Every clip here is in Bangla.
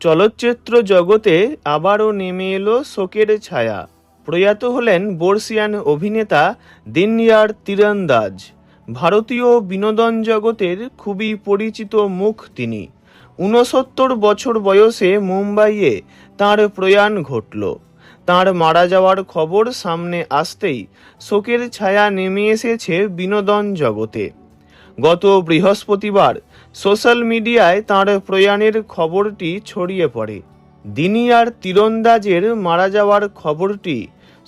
চলচ্চিত্র জগতে আবারও নেমে এলো শোকের ছায়া। প্রয়াত হলেন বর্ষিয়ান অভিনেতা দিনয়ার তীরন্দাজ। ভারতীয় বিনোদন জগতের খুবই পরিচিত মুখ তিনি। ৬৯ বছর বয়সে মুম্বাইয়ে তাঁর প্রয়াণ ঘটল। তাঁর মারা যাওয়ার খবর সামনে আসতেই শোকের ছায়া নেমে এসেছে বিনোদন জগতে। গত বৃহস্পতিবার সোশ্যাল মিডিয়ায় তাঁর প্রয়াণের খবরটি ছড়িয়ে পড়ে। দিনয়ার তীরন্দাজের মারা যাওয়ার খবরটি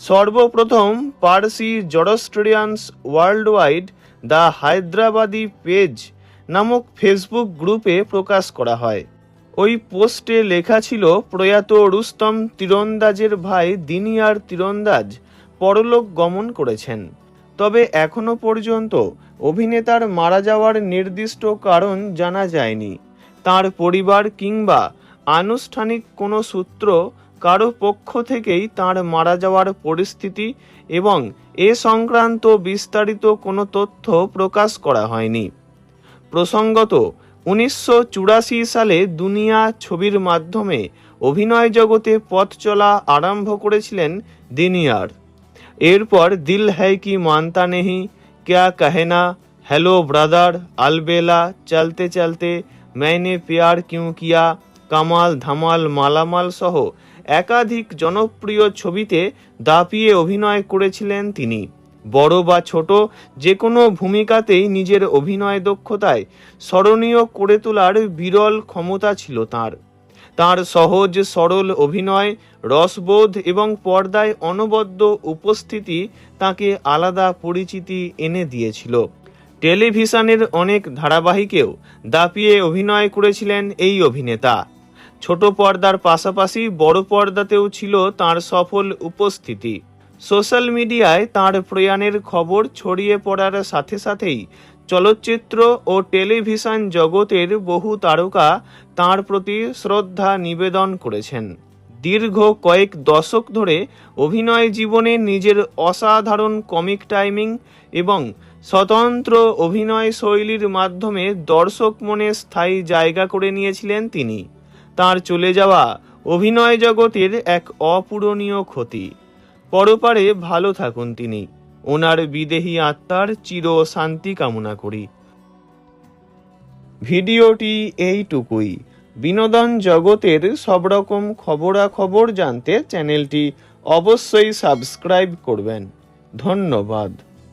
সর্বপ্রথম Parsi Zoroastrians world wide the Hyderabadi page নামক ফেসবুক গ্রুপে প্রকাশ করা হয়। ওই পোস্টে লেখা ছিল, প্রয়াত রুস্তম তীরন্দাজের ভাই দিনয়ার তীরন্দাজ পরলোক গমন করেছেন। তবে এখনও পর্যন্ত অভিনেতার মারা যাওয়ার নির্দিষ্ট কারণ জানা যায়নি। তার পরিবার কিংবা আনুষ্ঠানিক কোনো সূত্র কারো পক্ষ থেকেই তার মারা যাওয়ার পরিস্থিতি এবং এ সংক্রান্ত বিস্তারিত কোনো তথ্য প্রকাশ করা হয়নি। প্রসঙ্গত, ১৯৮৪ সালে দুনিয়া ছবির মাধ্যমে অভিনয় জগতে পথ চলা আরম্ভ করেছিলেন দিনয়ার। এরপর দিল হ্যায় কি মানতা নেহি, ক্যা কহেনা, হ্যালো ব্রাদার, আলবেলা, চলতে চলতে, मैंने प्यार क्यों किया, কামাল ধামাল মালামাল সহ একাধিক জনপ্রিয় ছবিতে দাপিয়ে অভিনয় করেছিলেন তিনি। বড় বা ছোট যে কোনো ভূমিকাতেই নিজের অভিনয় দক্ষতায় স্মরণীয় করে তোলার বিরল ক্ষমতা ছিল তাঁর। তাঁর সহজ সরল অভিনয়, রসবোধ এবং পর্দায় অনবদ্য উপস্থিতি তাঁকে আলাদা পরিচিতি এনে দিয়েছিল। টেলিভিশনের অনেক ধারাবাহিকেও দাপিয়ে অভিনয় করেছিলেন এই অভিনেতা। ছোট পর্দার পাশাপাশি বড় পর্দাতেও ছিল তাঁর সফল উপস্থিতি। সোশ্যাল মিডিয়ায় তাঁর প্রয়াণের খবর ছড়িয়ে পড়ার সাথে সাথেই চলচ্চিত্র ও টেলিভিশন জগতের বহু তারকা তাঁর প্রতি শ্রদ্ধা নিবেদন করেছেন। দীর্ঘ কয়েক দশক ধরে অভিনয় জীবনে নিজের অসাধারণ কমিক টাইমিং এবং স্বতন্ত্র অভিনয় শৈলীর মাধ্যমে দর্শক মনে স্থায়ী জায়গা করে নিয়েছিলেন তিনি। তাঁর চলে যাওয়া অভিনয় জগতের এক অপূরণীয় ক্ষতি। পরপারে ভালো থাকুন তিনি। ওনার বিদেহী আত্মার চির শান্তি কামনা করি। ভিডিওটি এইটুকুই। বিনোদন জগতের সব রকম খবরাখবর জানতে চ্যানেলটি অবশ্যই সাবস্ক্রাইব করবেন। ধন্যবাদ।